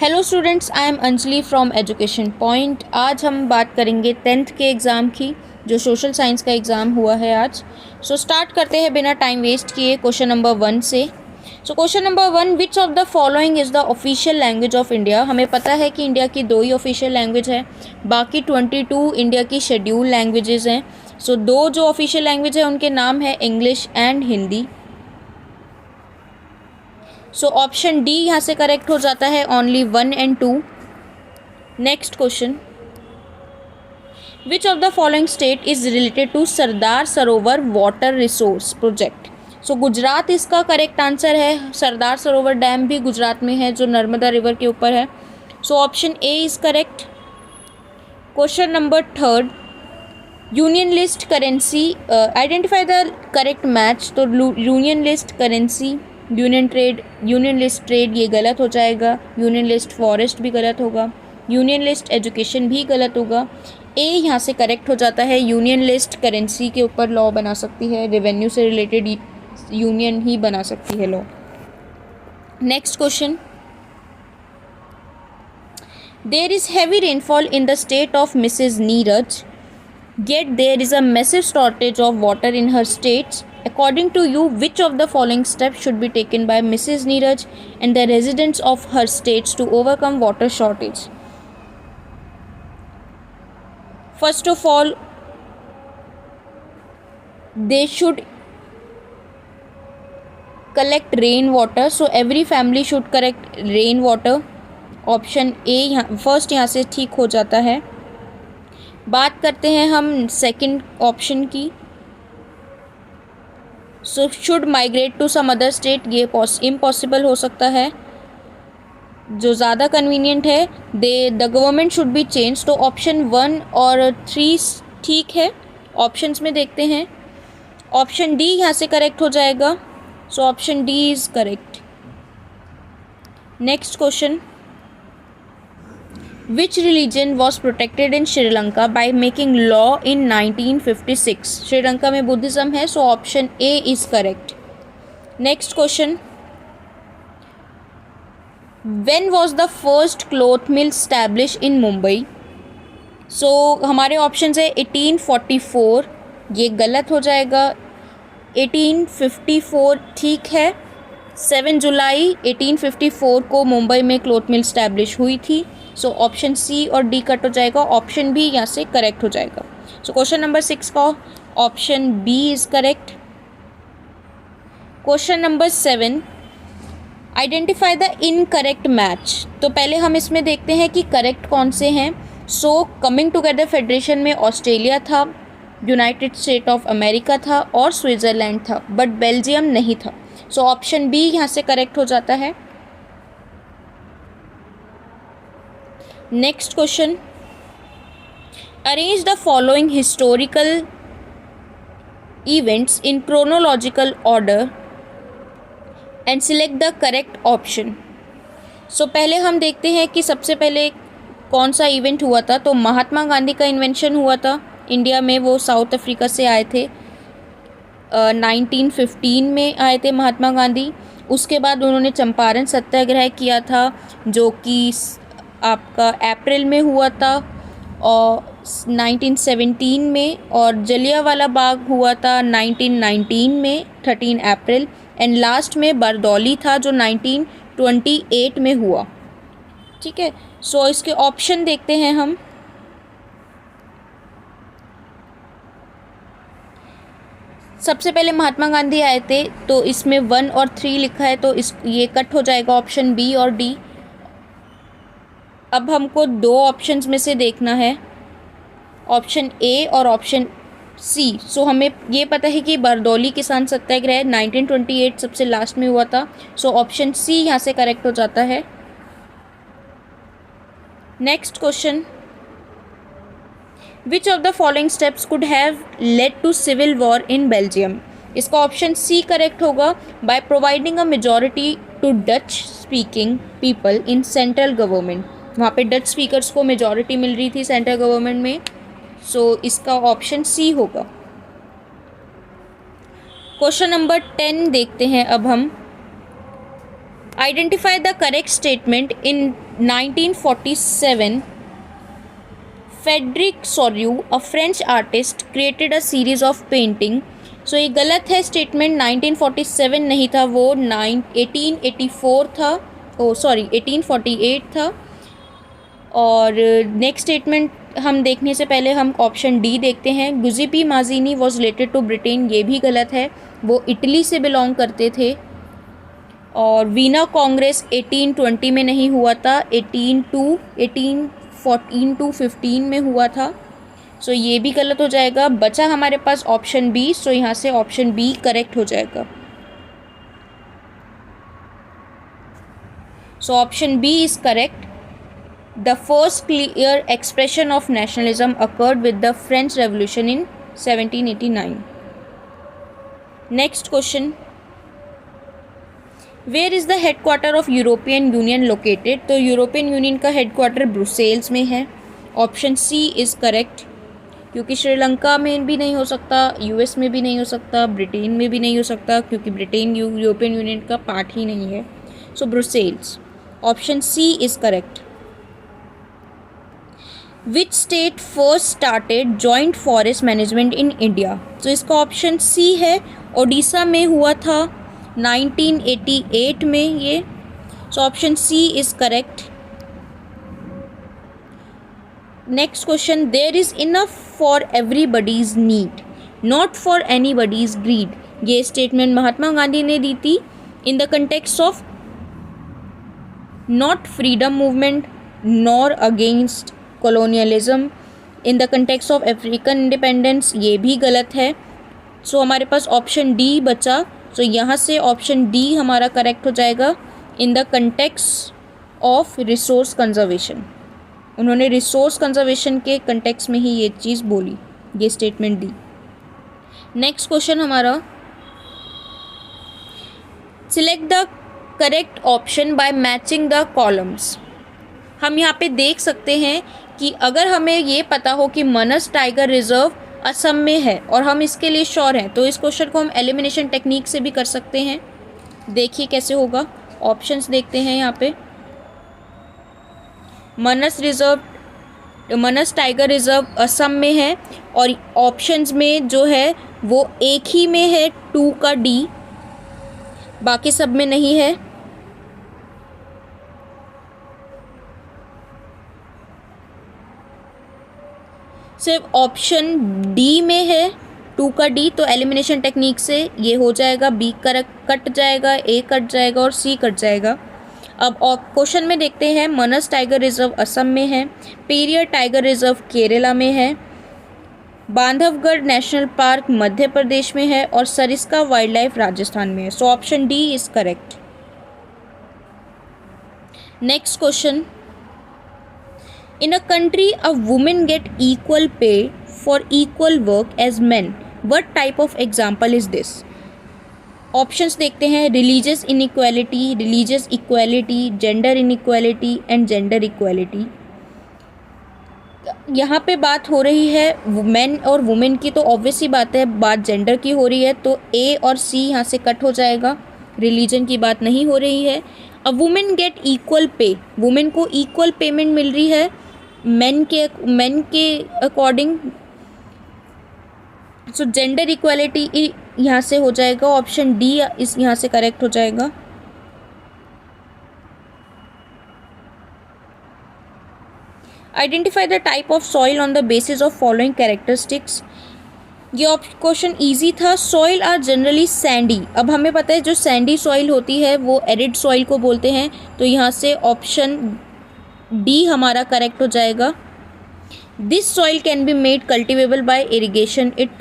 Hello students, I am Anjali from education point. आज हम बात करेंगे 10th के एग्ज़ाम की, जो सोशल साइंस का एग्ज़ाम हुआ है आज। स्टार्ट करते हैं बिना टाइम वेस्ट किए क्वेश्चन नंबर 1 से। Question number 1, which of the following is the official language of India. हमें पता है कि इंडिया की 2 ही ऑफिशियल लैंग्वेज है, बाकी 22 इंडिया की शेड्यूल लैंग्वेजेस हैं। दो जो ऑफिशियल लैंग्वेज है उनके नाम है English and Hindi. Option D यहाँ से करेक्ट हो जाता है, only 1 and 2। Next question, which of the following state is related to Sardar Sarovar water resource project. Gujarat इसका करेक्ट आंसर है। सरदार सरोवर डैम भी गुजरात में है, जो नर्मदा रिवर के ऊपर है। Option A is correct. Question number 3, union list currency, identify the correct match. Union list currency, union list trade ये गलत हो जाएगा। यूनियन लिस्ट फॉरेस्ट भी गलत होगा। यूनियन लिस्ट एजुकेशन भी गलत होगा। ए यहाँ से करेक्ट हो जाता है। यूनियन लिस्ट करेंसी के ऊपर लॉ बना सकती है, रेवेन्यू से रिलेटेड यूनियन ही बना सकती है law. Next question, there is heavy rainfall in the state of Mrs Neeraj, yet there is a massive shortage of water in her states. According to you, which of the following steps should be taken by Mrs. Neeraj and the residents of her states to overcome water shortage? First of all, they should collect rain water. So every family should collect rain water. Option A first यहाँ से ठीक हो जाता है। बात करते हैं हम सेकंड ऑप्शन की। Should migrate to some other state, ये इम्पॉसिबल हो सकता है। जो ज़्यादा कन्वीनियंट है, the government should be change. तो ऑप्शन 1 और 3 ठीक है। ऑप्शंस में देखते हैं। ऑप्शन डी यहाँ से करेक्ट हो जाएगा। Option D is correct. Next question, Which religion was protected in Sri Lanka by making law in 1956? Sri Lanka में बुद्धिज़्म है, option A is correct. Next question, When was the first cloth mill established in Mumbai? हमारे option है 1844, ये गलत हो जाएगा। 1854 ठीक है। 7 जुलाई 1854 को मुंबई में क्लोथ मिल स्टैब्लिश हुई थी। ऑप्शन सी और डी कट हो जाएगा। ऑप्शन बी यहाँ से करेक्ट हो जाएगा। क्वेश्चन नंबर 6 का option B is correct. Question number 7, identify the incorrect match. तो पहले हम इसमें देखते हैं कि करेक्ट कौन से हैं। कमिंग टुगेदर फेडरेशन में ऑस्ट्रेलिया था, यूनाइटेड स्टेट ऑफ अमेरिका था और स्विट्ज़रलैंड था, बट बेल्जियम नहीं था। ऑप्शन बी यहाँ से करेक्ट हो जाता है। Next question, arrange the following historical events in chronological order and select the correct option. पहले हम देखते हैं कि सबसे पहले कौन सा इवेंट हुआ था। तो महात्मा गांधी का इन्वेंशन हुआ था इंडिया में, वो साउथ अफ्रीका से आए थे। 1915 में आए थे महात्मा गांधी। उसके बाद उन्होंने चंपारण सत्याग्रह किया था, जो कि आपका अप्रैल में हुआ था और 1917 में, और जलियांवाला बाग हुआ था 1919 में 13 अप्रैल, एंड लास्ट में बरदौली था जो 1928 में हुआ। ठीक है, इसके ऑप्शन देखते हैं हम। सबसे पहले महात्मा गांधी आए थे, तो इसमें 1 और 3 लिखा है, तो ये कट हो जाएगा ऑप्शन बी और डी। अब हमको 2 ऑप्शंस में से देखना है, ऑप्शन ए और ऑप्शन सी। हमें ये पता है कि बरदौली किसान सत्याग्रह 1928 सबसे लास्ट में हुआ था। ऑप्शन सी यहाँ से करेक्ट हो जाता है। Next question, which of the following steps could have led to civil war in Belgium. इसका ऑप्शन सी करेक्ट होगा। By providing a majority to Dutch speaking people in central government. वहाँ पे Dutch speakers को majority मिल रही थी central government में। इसका ऑप्शन सी होगा। क्वेश्चन नंबर 10 देखते हैं अब हम। Identify the correct statement in 1947 Frederic Sorrieu a French artist created a series of painting. So ये गलत है स्टेटमेंट, 1947 नहीं था वो 1884 था, 1848 था। और नेक्स्ट स्टेटमेंट हम देखने से पहले हम ऑप्शन डी देखते हैं। गुजिपी माजीनी वॉज रिलेटेड टू ब्रिटेन, ये भी गलत है, वो इटली से बिलोंग करते थे। और वीना कांग्रेस 1820 में नहीं हुआ था, 1814 टू 15 में हुआ था। सो ये भी गलत हो जाएगा। बचा हमारे पास ऑप्शन बी, सो यहाँ से ऑप्शन बी करेक्ट हो जाएगा। So option B is correct. The first clear expression of nationalism occurred with the French revolution in 1789। Next question, where is the headquarter of European Union located? तो European Union का headquarter Brussels में है। Option C is correct, क्योंकि श्रीलंका में भी नहीं हो सकता, यूएस में भी नहीं हो सकता, ब्रिटेन में भी नहीं हो सकता, क्योंकि ब्रिटेन यूरोपियन यूनियन का पार्ट ही नहीं है। So Brussels, option C is correct. Which state first started joint forest management in India? तो इसका ऑप्शन सी है, ओडिशा में हुआ था 1988 में ये। So option C is correct. Next question, there is enough for everybody's need not for anybody's greed. ये statement Mahatma Gandhi ने दी थी in the context of not freedom movement nor against colonialism in the context of African independence, ये भी गलत है। सो हमारे पास option D बचा। सो यहाँ से ऑप्शन डी हमारा करेक्ट हो जाएगा, in the context of resource conservation. उन्होंने रिसोर्स कंजर्वेशन के कंटेक्स्ट में ही ये चीज़ बोली, ये स्टेटमेंट दी। नेक्स्ट क्वेश्चन हमारा, select the correct option by matching the columns. हम यहाँ पे देख सकते हैं कि अगर हमें ये पता हो कि मानस टाइगर रिजर्व असम में है और हम इसके लिए श्योर हैं, तो इस क्वेश्चन को हम एलिमिनेशन टेक्निक से भी कर सकते हैं। देखिए कैसे होगा, ऑप्शंस देखते हैं यहाँ पे। मानस टाइगर रिजर्व असम में है और ऑप्शंस में जो है वो एक ही में है, 2 का डी, बाकी सब में नहीं है। सिर्फ ऑप्शन डी में है 2 का डी, तो एलिमिनेशन टेक्निक से ये हो जाएगा, बी कट जाएगा, ए कट जाएगा और सी कट जाएगा। अब क्वेश्चन में देखते हैं, मानस टाइगर रिजर्व असम में है, पेरियर टाइगर रिजर्व केरला में है, बांधवगढ़ नेशनल पार्क मध्य प्रदेश में है और सरिस्का वाइल्ड लाइफ राजस्थान में है। So option D is correct. Next question, in a country a women get equal pay for equal work as men, what type of example is this? Options देखते हैं, religious inequality, religious equality, gender inequality and gender equality. यहाँ पे बात हो रही है main और women की, तो ऑब्वियस ही बात है, बात जेंडर की हो रही है, तो ए और सी यहाँ से कट हो जाएगा, रिलीजन की बात नहीं हो रही है। अब women get equal pay, women को इक्वल पेमेंट मिल रही है मेन के अकॉर्डिंग। सो जेंडर इक्वालिटी यहाँ से हो जाएगा, ऑप्शन डी इस यहाँ से करेक्ट हो जाएगा। Identify the type of soil on the basis of following characteristics. ये क्वेश्चन इजी था। Soil are generally sandy. अब हमें पता है जो सैंडी सॉइल होती है वो एरिड सॉइल को बोलते हैं, तो यहाँ से ऑप्शन डी हमारा करेक्ट हो जाएगा। This soil can be made cultivable by irrigating it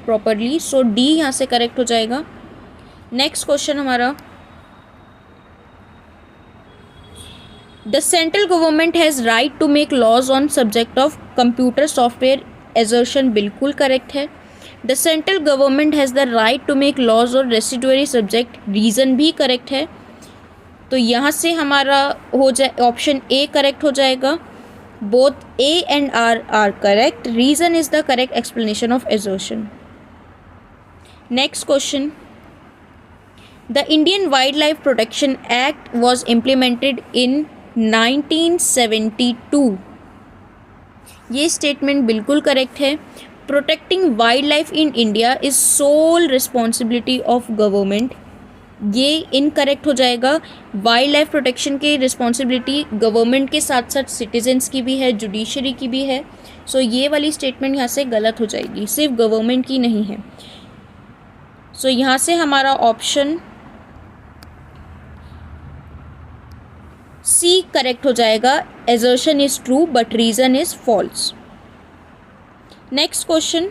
properly, so D यहाँ से करेक्ट हो जाएगा। नेक्स्ट क्वेश्चन हमारा, the central government has right to make laws on subject of computer software, assertion बिल्कुल correct है। The central government has the right to make laws और residuary subject, reason भी correct है, तो यहाँ से हमारा हो जाए ऑप्शन ए करेक्ट हो जाएगा। Both A and R correct, reason is the correct explanation of assertion. Next question, the Indian wildlife protection act was implemented in 1972। ये स्टेटमेंट बिल्कुल करेक्ट है। Protecting wildlife in India is sole responsibility of government, ये incorrect हो जाएगा। Wildlife protection की responsibility government के साथ साथ सिटीजन्स की भी है, जुडिशरी की भी है। सो ये वाली स्टेटमेंट यहाँ से गलत हो जाएगी, सिर्फ गवर्नमेंट की नहीं है। सो यहाँ से हमारा ऑप्शन सी करेक्ट हो जाएगा, assertion is true but reason is false. Next question,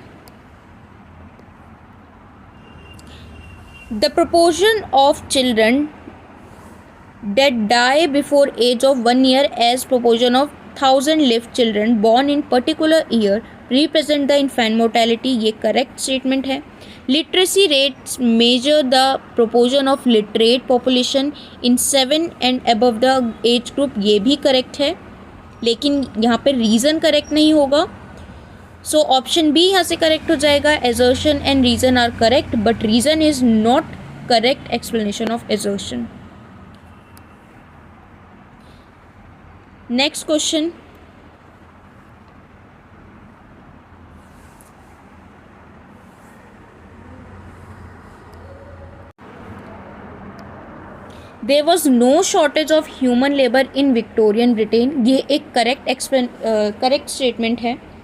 the proportion of children that die before age of 1 year as proportion of 1000 live children born in particular year represent the infant mortality, ये correct statement है। Literacy rates measure the proportion of literate population in 7 and above the age group, ये भी correct है, लेकिन यहाँ पे reason correct नहीं होगा। सो ऑप्शन बी यहाँ से करेक्ट हो जाएगा, assertion and reason are correct but reason is not correct explanation of assertion। Next question, there was no shortage of human labour in Victorian Britain, ये एक करेक्ट स्टेटमेंट है।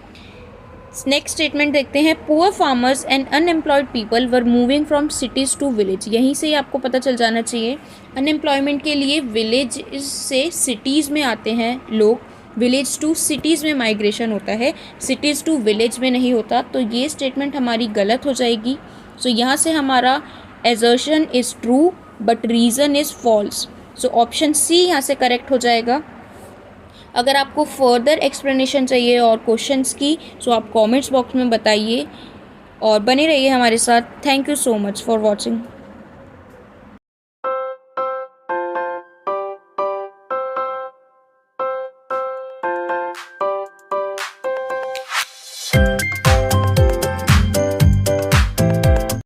नेक्स्ट स्टेटमेंट देखते हैं, poor farmers and unemployed people were moving from cities to village, यहीं से ही आपको पता चल जाना चाहिए। अनएम्प्लॉयमेंट के लिए विलेज से सिटीज़ में आते हैं लोग, विलेज टू सिटीज़ में माइग्रेशन होता है, सिटीज़ टू विलेज में नहीं होता। तो ये स्टेटमेंट हमारी गलत हो जाएगी। सो यहाँ से हमारा assertion is true but reason is false. So option C यहाँ से करेक्ट हो जाएगा। अगर आपको फर्दर एक्सप्लेनेशन चाहिए और क्वेश्चंस की, सो आप कमेंट्स बॉक्स में बताइए और बने रहिए हमारे साथ। Thank you so much for watching.